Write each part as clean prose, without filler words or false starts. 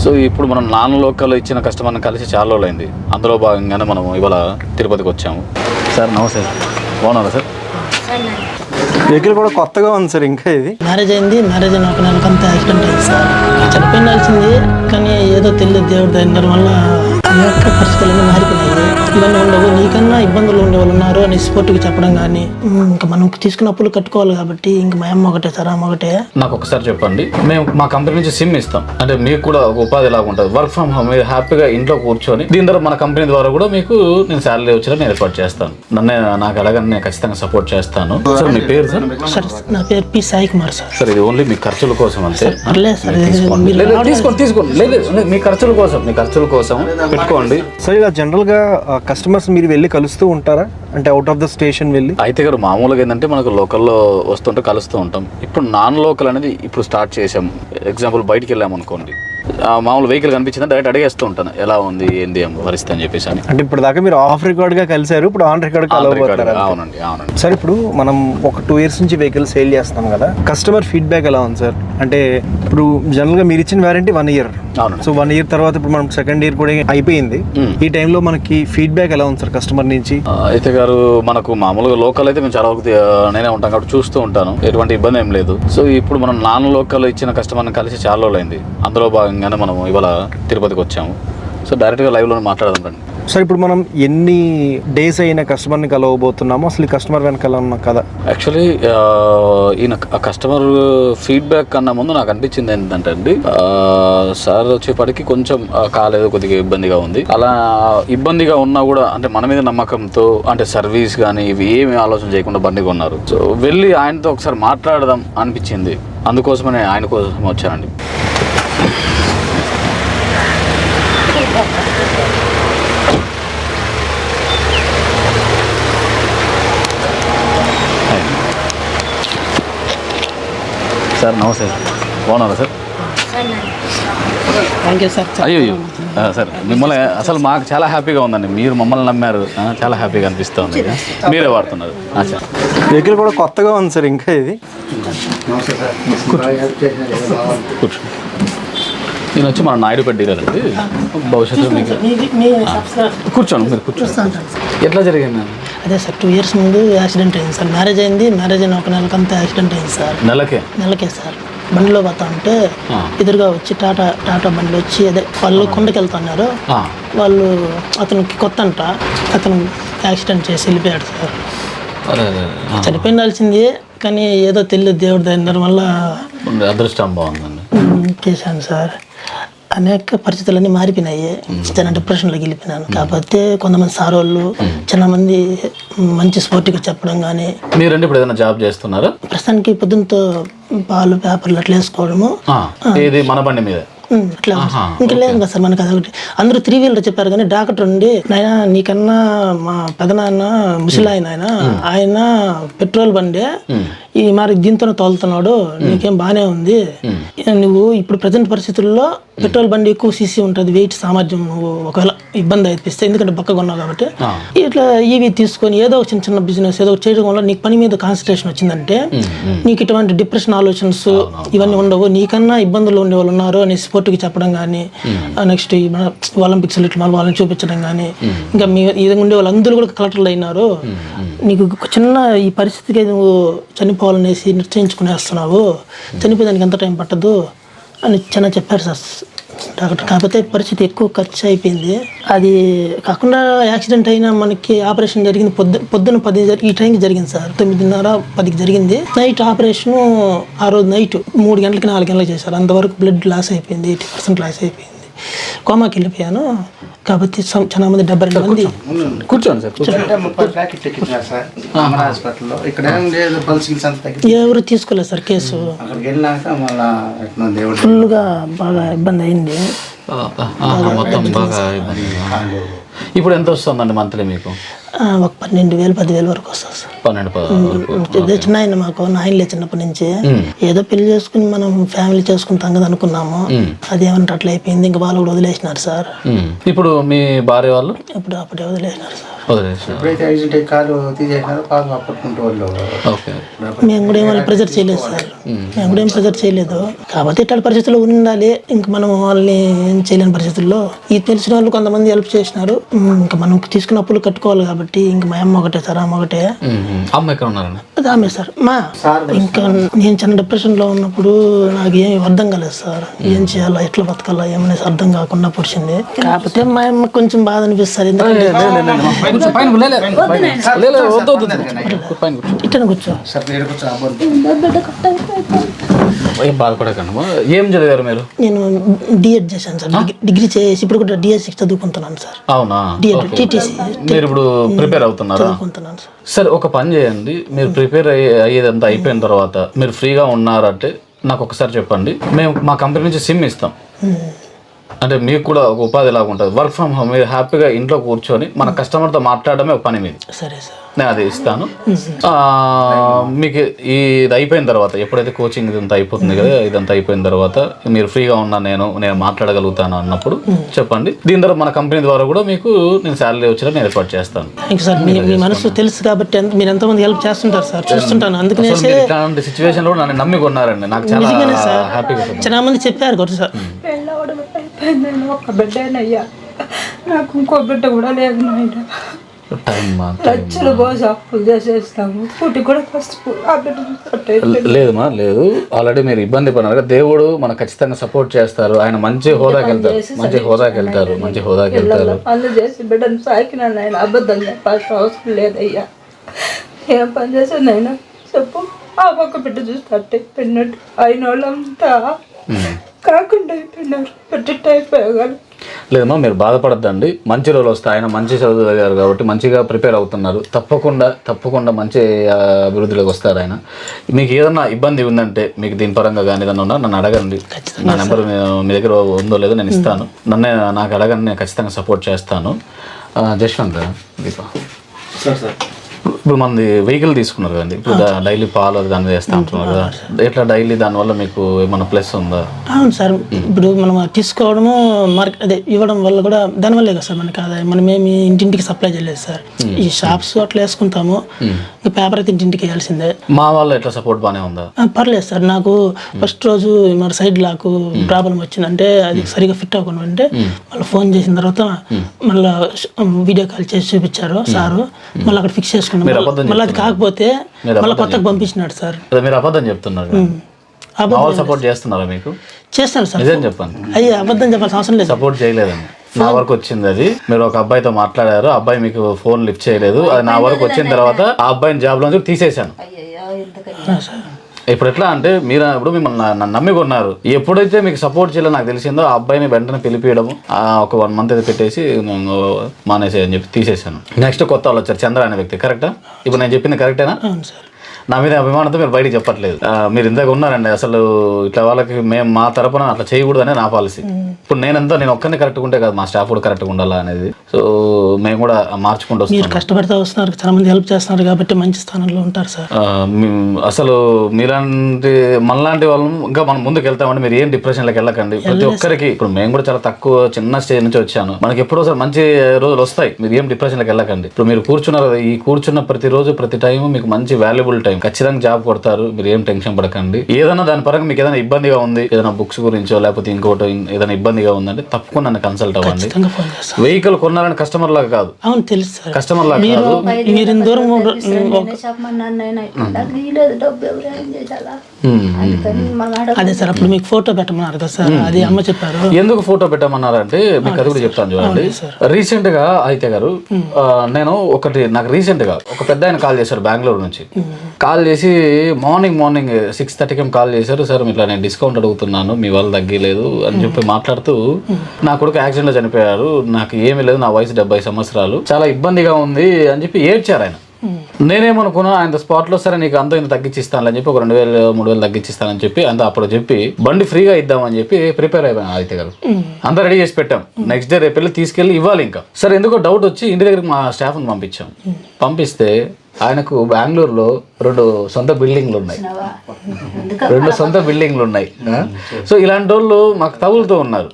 So ఇప్పుడు మనం non local ఇచ్చిన కస్టమర్ని కలిసి చాలా రోజులైంది. అందులో భాగంగానే మనం ఇవాళ తిరుపతికి వచ్చాము. సార్ నమస్తే సార్, బాగున్నారా సార్? వెహికల్ కూడా కొత్తగా ఉంది సార్. ఇంకా ఇది మ్యారేజ్ అయింది, మ్యారేజ్ అయిన ఒక నెలకంతా యాక్సిడెంట్ అయింది సార్. చనిపోయినాల్సింది కానీ ఏదో తెలియదు దేవుడి దయ వల్ల ఈ యొక్క పరిస్థితులన్నీ మారిపోయినాయి. ఇవన్నీ ఉండవు, నీకన్నా ఇబ్బందులు ఉండే వాళ్ళు ఉన్నారు అని స్పోర్ట్కి చెప్పడం కానీ, ఇంకా మనం తీసుకున్న అప్పులు కట్టుకోవాలి కాబట్టి ఇంక మా అమ్మ ఒకటే సార్, అమ్మ ఒకటే. నాకు ఒకసారి చెప్పండి, మేము మా కంపెనీ నుంచి సిమ్ ఇస్తాం, అంటే మీకు కూడా ఒక ఉపాధి లాగా ఉంటుంది, వర్క్ ఫ్రమ్ హోమ్. మీరు హ్యాపీగా ఇంట్లో కూర్చొని దీని ద్వారా మన కంపెనీ ద్వారా కూడా మీకు నేను శాలరీ వచ్చేలా నేను ఏర్పాటు చేస్తాను. నాకు అలాగని నేను ఖచ్చితంగా సపోర్ట్ చేస్తాను. సార్ మీ పేరు సార్? సార్ నా పేరు P Sai Kumar sir. Sir ఇది ఓన్లీ మీ ఖర్చుల కోసం అంతే. లేదు సార్, తీసుకోండి. లేదు మీ ఖర్చుల కోసం పెట్టుకోండి. సార్ ఇలా జనరల్ గా కస్టమర్స్ మీరు వెళ్ళి కలుస్తూ ఉంటారా? అంటే అవుట్ ఆఫ్ ద స్టేషన్ వెళ్ళి? అయితే గారు మామూలుగా ఏంటంటే మనకు లోకల్లో వస్తుంటే కలుస్తూ ఉంటాం. ఇప్పుడు నాన్ లోకల్ అనేది ఇప్పుడు స్టార్ట్ చేసాం. ఎగ్జాంపుల్ బయటికి వెళ్ళాము అనుకోండి, మామూలు వెహికల్ కనిపించిందా డైరెక్ట్ అడిగేస్తూ ఉంటాను, ఎలా ఉంది ఏంది పరిస్థితి అని చెప్పేసి అని. అంటే ఇప్పుడు దాకా మీరు ఆఫ్ రికార్డ్ గా కలిసారు, ఇప్పుడు ఆన్ రికార్డ్ కలవబోతారు. అవునండి. సార్ ఇప్పుడు మనం ఒక 2 years నుంచి వెహికల్ సేల్ చేస్తాం కదా, కస్టమర్ ఫీడ్బ్యాక్ ఎలా ఉంది సార్? అంటే ఇప్పుడు జనరల్ గా మీరు ఇచ్చిన వారంటీ 1 year. అవునండి. సో 1 year తర్వాత ఇప్పుడు మనం 2nd year కూడా అయిపోయింది. ఈ టైంలో మనకి ఫీడ్బ్యాక్ ఎలా ఉంది సార్ కస్టమర్ నుంచి? అయితే గారు మనకు మామూలుగా లోకల్ అయితే మేము చాలా వరకు నేనే ఉంటాను కాబట్టి చూస్తూ ఉంటాను, ఎటువంటి ఇబ్బంది ఏం లేదు. సో ఇప్పుడు మనం నాన్ లోకల్ ఇచ్చిన కస్టమర్ని కలిసి చాలా రోజులైంది. అందులో భాగంగానే మనం ఇవాళ తిరుపతికి వచ్చాము. సో డైరెక్ట్గా లైవ్లో మాట్లాడదాం రండి. సార్ ఇప్పుడు మనం ఎన్ని డేస్ అయిన కస్టమర్ని కలవబోతున్నామో, అసలు ఈ కస్టమర్ వెనకాల ఉన్న కదా? యాక్చువల్లీ ఈయన కస్టమర్ ఫీడ్బ్యాక్ కన్నా ముందు నాకు అనిపించింది ఏంటంటే అండి, సార్ వచ్చేప్పటికి కొంచెం కాలేదు, కొద్దిగా ఇబ్బందిగా ఉంది. అలా ఇబ్బందిగా ఉన్నా కూడా అంటే మన మీద నమ్మకంతో, అంటే సర్వీస్ కానీ ఇవి ఏమి ఆలోచన చేయకుండా బండి కొన్నారు. సో వెళ్ళి ఆయనతో ఒకసారి మాట్లాడదాం అనిపించింది, అందుకోసమనే ఆయన కోసం వచ్చానండి. సార్ నమస్తే సార్, బాగున్నారా సార్? Thank you sir. అయ్యో సార్, మిమ్మల్ని అసలు మాకు చాలా హ్యాపీగా ఉందండి, మీరు మమ్మల్ని నమ్మారు, చాలా హ్యాపీగా అనిపిస్తుంది. మీరే వాడుతున్నారు. వెహికల్ కూడా కొత్తగా ఉంది సార్. ఇంకా ఇది కూర్చో. నేను వచ్చి మన నాయుడుపేట డీలర్ అండి. భవిష్యత్తులో మీకు కూర్చోండి, మీరు కూర్చోండి. ఎట్లా జరిగింది? అదే సార్ 2 years ముందు యాక్సిడెంట్ అయింది సార్. మ్యారేజ్ అయింది, మ్యారేజ్ అయిన ఒక నెలకంతా యాక్సిడెంట్ అయింది సార్. నెలకే సార్. బండిలో పోతా ఉంటే ఎదురుగా వచ్చి టాటా బండి వచ్చి అదే వాళ్ళు కొండకి వెళ్తున్నారు. వాళ్ళు అతనికి కొత్త అంట, అతను యాక్సిడెంట్ చేసి వెళ్ళిపోయాడు సార్. చనిపోయినాల్సింది కానీ ఏదో తెలియదు దేవుడి దయ వల్ల అదృష్టం బాగుందండి. చేశాను సార్. అనేక పరిస్థితులన్నీ మారిపోయినాయి. చిన్న డిప్రెషన్లోకి వెళ్ళిపోయినాను. కాకపోతే కొంతమంది సార్ వాళ్ళు చాలా మంది మంచి స్పోర్ట్గా చెప్పడం కానీ. మీరంటే ఇప్పుడు ఏదైనా జాబ్ చేస్తున్నారా? ప్రస్తుతానికి పొద్దున్నతో పాలు పేపర్లు అట్లా వేసుకోవడము. ఇది మన బండి మీద అట్లా ఇంకా లేదు కదా సార్ మనకి. అదొకటి అందరూ 3-wheeler చెప్పారు కానీ డాక్టర్ ఉండి, నాయన నీకన్నా మా పెదనాన్న ముసలాయన ఆయన పెట్రోల్ బండి ఈ మరి దీంతోనే తోలుతున్నాడు, నీకేం బాగానే ఉంది. నువ్వు ఇప్పుడు ప్రజెంట్ పరిస్థితుల్లో పెట్రోల్ బండి ఎక్కువ సీసీ ఉంటుంది, వెయిట్ సామర్థ్యం నువ్వు ఒకవేళ ఇబ్బంది అనిపిస్తే, ఎందుకంటే బక్కగా ఉన్నావు కాబట్టి ఇట్లా ఇవి తీసుకొని ఏదో ఒక చిన్న బిజినెస్ ఏదో చేయడం వల్ల నీకు పని మీద కాన్సన్ట్రేషన్ వచ్చిందంటే నీకు ఇటువంటి డిప్రెషన్ ఆలోచనస్ ఇవన్నీ ఉండవు. నీకన్నా ఇబ్బందులు ఉండే వాళ్ళు ఉన్నారు అని స్పోర్ట్కి చెప్పడం కానీ, నెక్స్ట్ ఒలింపిక్స్ ఇట్లా వాళ్ళని చూపించడం కానీ, ఇంకా మీ విధంగా ఉండే వాళ్ళందరూ కూడా కలెక్టర్లు అయినారు. నీకు చిన్న ఈ పరిస్థితికి నువ్వు చనిపోవాలనేసి నిశ్చయించుకునేస్తున్నావు, చనిపోయేదానికి ఎంత టైం పట్టదు అని చిన్న చెప్పారు సార్ డాక్టర్. కాకపోతే పరిస్థితి ఎక్కువ ఖర్చు అయిపోయింది. అది కాకుండా యాక్సిడెంట్ అయినా మనకి ఆపరేషన్ జరిగింది పొద్దున 10 ఈ టైంకి జరిగింది సార్. 9:30, 10కి జరిగింది. నైట్ ఆపరేషను ఆ రోజు నైట్ 3 గంటలకి 4 గంటలకు చేశారు. అంతవరకు బ్లడ్ లాస్ అయిపోయింది, 80% లాస్ అయిపోయింది. కోమాకి వెళ్ళిపోయాను. కాబట్టి చాలా మంది 72 మంది కూర్చోండి సార్. ఎవరు తీసుకోలేదు సార్ కేసు. ఫుల్గా బాగా ఇబ్బంది అయింది. ఇప్పుడు ఎంత వస్తుందండి మంత్లీ మీకు? ఒక 12,000 10,000 వరకు వస్తుంది సార్. 12-16 చిన్న ఆయన మాకు నాయనలే చిన్నప్పటి నుంచి ఏదో పెళ్లి చేసుకుని మనం ఫ్యామిలీ చేసుకుంటాం కదా అనుకున్నాము. అదేమంటే అట్లా అయిపోయింది. ఇంకా వాళ్ళు కూడా వదిలేసినారు సార్. ఇప్పుడు మీ భార్య వాళ్ళు అప్పుడే వదిలేసినారు సార్. ఓకే. మేము కూడా ఏమైనా ప్రెజర్ చేయలేదు సార్. మేము కూడా ఏం ప్రెజర్ చేయలేదు. కాబట్టి ఇట్లాంటి పరిస్థితుల్లో ఉండాలి. ఇంకా మనం వాళ్ళని ఏం చేయలేని పరిస్థితుల్లో ఈ తెలిసిన వాళ్ళు కొంతమంది హెల్ప్ చేసినారు. ఇంకా మనం తీసుకున్న అప్పులు కట్టుకోవాలి కాబట్టి ఇంకా మా అమ్మ ఒకటే సార్, అమ్మ ఒకటే. అమ్మ ఎక్కడ ఉన్నారండి? అది ఆమె సార్. ఇంకా నేను చిన్న డిప్రెషన్ లో ఉన్నప్పుడు నాకు ఏమి అర్థం కాలేదు సార్. ఏం చేయాలా, ఎట్లా బతకాలా ఏమనేసి అర్థం కాకుండా పుడిచింది. కాకపోతే మా అమ్మ కొంచెం బాధ అనిపిస్తారు. ఎందుకంటే ఇట్లా కూర్చో. ఏం బాధపడకండి. ఏం చదివారు మీరు? నేను డిఎడ్ చేశాను సార్. డిగ్రీ చేసి ఇప్పుడు కూడా డిఎస్సి చదువుకుంటున్నాను సార్. అవునా? డిఎడ్ టీటీసీ మీరు ఇప్పుడు ప్రిపేర్ అవుతున్నారా? చదువుకుంటున్నాను సార్. సరే, ఒక పని చేయండి. మీరు ప్రిపేర్ అయ్యేదంతా అయిపోయిన తర్వాత మీరు ఫ్రీగా ఉన్నారంటే నాకు ఒకసారి చెప్పండి. మేము మా కంపెనీ నుంచి సిమ్ ఇస్తాం. అంటే మీకు కూడా ఒక ఉపాధి లాగా ఉంటుంది. Work from home. మీరు హ్యాపీగా ఇంట్లో కూర్చొని మన కస్టమర్తో మాట్లాడడమే ఒక పని మీది. సరే సార్, నేను అది ఇస్తాను. మీకు ఇది అయిపోయిన తర్వాత, ఎప్పుడైతే కోచింగ్ ఇదంతా అయిపోతుంది కదా, ఇదంతా అయిపోయిన తర్వాత మీరు ఫ్రీగా ఉన్నా నేను మాట్లాడగలుగుతాను అన్నప్పుడు చెప్పండి. దీని ద్వారా మన కంపెనీ ద్వారా కూడా మీకు నేను శాలరీ వచ్చేలా నేను ఏర్పాటు చేస్తాను. ఇంకా సార్ మీ మనసు తెలుసు కాబట్టి మీరు ఎంతమంది హెల్ప్ చేస్తుంటారు సార్, చూస్తుంటాను. అందుకనే ఇట్లాంటి సిచ్యువేషన్ లో నన్ను నమ్మి కొన్నారండి. నాకు చాలా హ్యాపీగా చాలా మంది చెప్పారు కదా సార్. ఒక బిడ్డనయ్యా, నాకు ఇంకో బిడ్డ కూడా లేదు నాయన. లక్షలు పోసి అప్పులు చేసేస్తాము. పుట్టి కూడా ఫస్ట్ ఆ బిడ్డ లేదమ్మా, లేదు. ఆల్రెడీ మీరు ఇబ్బంది పడినారు. దేవుడు మనకు ఖచ్చితంగా సపోర్ట్ చేస్తారు. ఆయన మంచి హోదాకి వెళ్తారు, మంచి హోదాకి వెళ్తారు. పనులు చేసి బిడ్డను సాకినాను ఆయన. అబద్ధం చెప్పాల్సిన అవసరం లేదయ్యా. ఏం పని చేశాను ఆయన చెప్పు. ఆ పక్క బిడ్డ చూస్తే అట్టే అయిపోయినట్టు అయిన వాళ్ళంతా కాకుండా అయిపోయినారు. పెట్టి అయిపోయారు. లేదమ్మా, మీరు బాధపడద్దండి. మంచి రోజులు వస్తాయి. ఆయన మంచి చదువు చదివారు కాబట్టి మంచిగా ప్రిపేర్ అవుతున్నారు. తప్పకుండా మంచి అభివృద్ధిలోకి వస్తారు ఆయన. మీకు ఏదన్నా ఇబ్బంది ఉందంటే, మీకు దీని పరంగా కానీ ఏదన్నా ఉన్నా నన్ను అడగండి. నా నెంబర్ మీ దగ్గర ఉందో లేదో నేను ఇస్తాను. నాకు అడగండి, నేను ఖచ్చితంగా సపోర్ట్ చేస్తాను. జశ్వంత్, దీప, ఇప్పుడు మనది వెహికల్ తీసుకున్నారు కదండి. ఇప్పుడు డైలీ పాలు దాన్ని చేస్తా ఉంటున్నారు కదా, ఎట్లా డైలీ దానివల్ల మీకు ఏమైనా ప్లస్ ఉందా? అవును సార్. ఇప్పుడు మనం తీసుకోవడము మార్కెట్ అదే ఇవ్వడం వల్ల కూడా దానివల్లే కదా సార్ మనకి ఆదాయం. మనం ఏమి ఇంటింటికి సప్లై చేయలేదు సార్. ఈ షాప్స్ అట్లా వేసుకుంటాము. ఇంకా పేపర్ అయితే ఇంటింటికి వేయాల్సిందే. మా వాళ్ళు ఎట్లా సపోర్ట్ బాగానే ఉందా? పర్లేదు సార్. నాకు ఫస్ట్ రోజు మన సైడ్ లాకు ప్రాబ్లం వచ్చిందంటే అది సరిగా ఫిట్ అవ్వకుండా అంటే మళ్ళీ ఫోన్ చేసిన తర్వాత మళ్ళీ వీడియో కాల్ చేసి చూపించారు సారు. మళ్ళీ అక్కడ ఫిక్స్ చేసుకున్నాం. మళ్ళీ అది కాకపోతే మళ్ళీ కొత్తగా పంపించినాడు సార్. మీరు అబద్ధం చెప్తున్నారు. సపోర్ట్ చేస్తున్నారా? మీకు చేస్తాను సార్. నిజం చెప్పండి. అయ్యా, అబద్ధం చెప్పాల్సిన అవసరం లేదు. సపోర్ట్ చేయలేదండి. నా వరకు వచ్చింది అది. మీరు ఒక అబ్బాయితో మాట్లాడారు, అబ్బాయి మీకు ఫోన్ లిఫ్ట్ చేయలేదు. అది నా వరకు వచ్చిన తర్వాత ఆ అబ్బాయిని జాబ్ లో తీసేశాను. ఇప్పుడు ఎట్లా అంటే ఇప్పుడు మిమ్మల్ని నమ్మి కొన్నారు. ఎప్పుడైతే మీకు సపోర్ట్ చేయాలో నాకు తెలిసిందో ఆ అబ్బాయిని వెంటనే పిలిపియడము, ఒక 1 month అయితే పెట్టేసి మానేసే అని చెప్పి తీసేశాను. నెక్స్ట్ కొత్త వాళ్ళు వచ్చారు, చంద్ర అనే వ్యక్తి. కరెక్టా? ఇప్పుడు నేను చెప్పింది కరెక్టేనా? నా మీద అభిమానంతో మీరు బయటికి చెప్పట్లేదు. మీరు ఇందాక ఉన్నారండి. అసలు ఇట్లా వాళ్ళకి మేము మా తరపున అట్లా చేయకూడదనే నా పాలసీ. ఇప్పుడు నేను ఒక్కరిని కరెక్ట్గా ఉంటే కాదు, మా స్టాఫ్ కూడా కరెక్ట్గా ఉండాలా అనేది. సో మేము కూడా మార్చుకుంటూ వస్తాం. మీరు కష్టపడుతూ వస్తున్నారు, చాలా మంది హెల్ప్ చేస్తున్నారు కాబట్టి మంచి స్థానంలో ఉంటారు సార్. అసలు మనలాంటి వాళ్ళు ఇంకా మనం ముందుకు వెళ్తామంటే మీరు ఏం డిప్రెషన్లోకి వెళ్ళకండి. ప్రతి ఒక్కరికి ఇప్పుడు మేము కూడా చాలా తక్కువ చిన్న స్టేజ్ నుంచి వచ్చాను. మనకి ఎప్పుడో సార్ మంచి రోజులు వస్తాయి. మీరు ఏం డిప్రెషన్లోకి వెళ్ళకండి. ఇప్పుడు మీరు కూర్చున్నారు, ఈ కూర్చున్న ప్రతి రోజు ప్రతి టైం మీకు మంచి వాల్యుబుల్ టైం. ఖచ్చితంగా జాబ్ కొడతారు. మీరు ఏం టెన్షన్ పడకండి. ఏదైనా దాని పరంగా మీకు ఏదైనా ఇబ్బందిగా ఉంది, ఏదైనా బుక్స్ గురించో లేకపోతే ఇంకోటి ఏదైనా ఇబ్బందిగా ఉందంటే తప్పకుండా నన్ను కన్సల్ట్ అవ్వండి. వెహికల్ కొనాలని కస్టమర్ లాగా కాదు. అవును, తెలుసు సార్. కస్టమర్ లాగా కాదు. మీరు దూరం అదే సార్. అప్పుడు మీకు ఫోటో పెట్టమన్నారు కదా సార్, అది అమ్మ చెప్పారు. ఎందుకు ఫోటో పెట్టమన్నారంటే మీకు అది కూడా చెప్తాను చూడండి. రీసెంట్ గా అయితే గారు నాకు రీసెంట్ గా ఒక పెద్ద ఆయన కాల్ చేశారు బెంగళూరు నుంచి. కాల్ చేసి మార్నింగ్ 6:30కి కాల్ చేశారు. సార్ ఇట్లా నేను డిస్కౌంట్ అడుగుతున్నాను, మీ వాళ్ళు తగ్గలేదు అని చెప్పి మాట్లాడుతూ, నా కొడుకు యాక్సిడెంట్ లో చనిపోయారు, నాకు ఏమీ లేదు, నా వయసు 70 సంవత్సరాలు, చాలా ఇబ్బందిగా ఉంది అని చెప్పి ఏడ్చారు ఆయన. నేనేమనుకున్నా ఆయన స్పాట్ లో సరే నీకు అంత ఇంత తగ్గించిస్తానని చెప్పి ఒక 2,000 3,000 తగ్గించిస్తానని చెప్పి అంత అప్పుడు చెప్పి బండి ఫ్రీగా ఇద్దామని చెప్పి ప్రిపేర్ అయిపోయాను ఆదిత్య గారు. అంతా రెడీ చేసి పెట్టాం. నెక్స్ట్ డే రేపు వెళ్ళి తీసుకెళ్ళి ఇవ్వాలి. ఇంకా సరే ఎందుకో డౌట్ వచ్చి ఇంటి దగ్గరికి మా స్టాఫ్ని పంపించాం. పంపిస్తే ఆయనకు బెంగళూరులో 2 సొంత బిల్డింగ్లు ఉన్నాయి. 2 సొంత బిల్డింగ్లు ఉన్నాయి. సో ఇలాంటి వాళ్ళు మాకు తగులుతూ ఉన్నారు.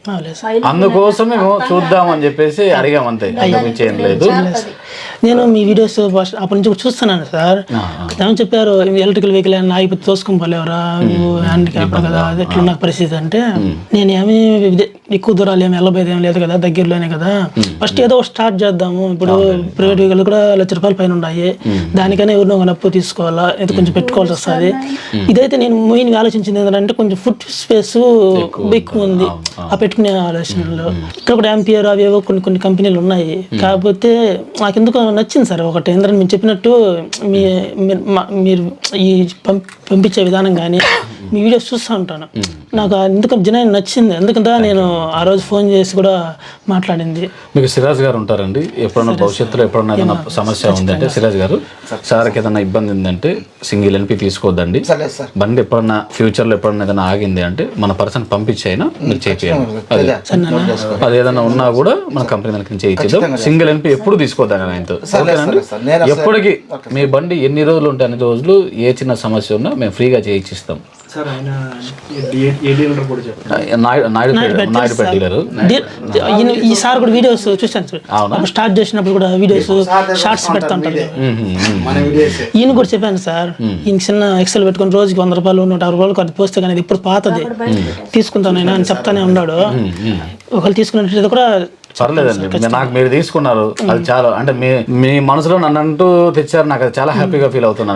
అందుకోసం మేము చూద్దామని చెప్పేసి అడిగాం, అంతే, అంతకుమించి ఏం లేదు. నేను మీ వీడియోస్ అప్పటి నుంచి చూస్తున్నాను సార్. ఏమని చెప్పారు, ఎలక్ట్రికల్ వెహికల్ అని ఆగిపోతే తోసుకొని పోలేవరా హ్యాండిక్యాప్ కదా, అది ఎట్లున్న పరిస్థితి అంటే, నేను ఏమి ఎక్కువ దూరాలు ఏమి వెళ్ళబోయేది ఏం లేదు కదా, దగ్గరలోనే కదా, ఫస్ట్ ఏదో స్టార్ట్ చేద్దాము. ఇప్పుడు ప్రైవేట్ వెహికల్ కూడా ₹1,00,000 పైన ఉన్నాయి, దానికైనా ఎవరినో ఒక అప్పు తీసుకోవాలా, ఇది కొంచెం పెట్టుకోవాల్సి వస్తుంది. ఇదైతే నేను మెయిన్ ఆలోచించింది ఏంటంటే కొంచెం ఫుడ్ స్పేస్ ఎక్కువ ఉంది ఆ పెట్టుకునే ఆలోచనలో. ఇక్కడ కూడా యాంపియర్ అవి ఏవో కొన్ని కంపెనీలు ఉన్నాయి. కాకపోతే నాకు ఎందుకు నచ్చింది సార్ ఒకటి ఏంటంటే మీరు చెప్పినట్టు మీరు ఈ పంపించే విధానం కానీ మీ వీడియోస్ చూస్తూ ఉంటాను. నాకు ఎందుకంటే జనాన్ని నచ్చింది, ఎందుకంటే నేను ఆ రోజు ఫోన్ చేసి కూడా మాట్లాడింది. మీకు సిరాజ్ గారు ఉంటారండి, ఎప్పుడన్నా భవిష్యత్తులో ఎప్పుడన్నా ఏదైనా సమస్య ఉందంటే సిరాజ్ గారు, సార్కి ఏదైనా ఇబ్బంది ఉందంటే సింగిల్ ఎన్పి తీసుకోవద్దండి. బండి ఎప్పుడన్నా ఫ్యూచర్లో ఎప్పుడన్నా ఏదైనా ఆగింది అంటే మన పర్సన్ పంపించైనా మీరు చేయించాలి. అది ఏదైనా ఉన్నా కూడా మన కంపెనీ దానికి చేయించేద్దాం. సింగిల్ ఎన్పి ఎప్పుడు తీసుకోవద్దండి ఆయనతో, ఓకేనండి? ఎప్పటికీ మీ బండి ఎన్ని రోజులు ఉంటే అన్ని రోజులు ఏ చిన్న సమస్య ఉన్నా మేము ఫ్రీగా చేయించిస్తాం. నాయుడుపేట డీలర్. ఈసారి కూడా వీడియోస్ చూసాను సార్, స్టార్ట్ చేసినప్పుడు కూడా వీడియోస్ షార్ట్స్ పెడతా ఉంటారు. ఈయన కూడా చెప్పాను సార్, ఈయన చిన్న ఎక్సెల్ పెట్టుకుని రోజుకి ₹100 ₹150 అది పోస్తే కానీ ఇప్పుడు పాతది తీసుకుంటాను అని చెప్తానే ఉన్నాడు. ఒకళ్ళు తీసుకున్నట్టు కూడా పర్లేదండి, నాకు మీరు తీసుకున్నారు, అది చాలా, అంటే మీ మనసులో నన్ను అంటూ తెచ్చారు, నాకు అది చాలా హ్యాపీగా ఫీల్ అవుతున్నాను.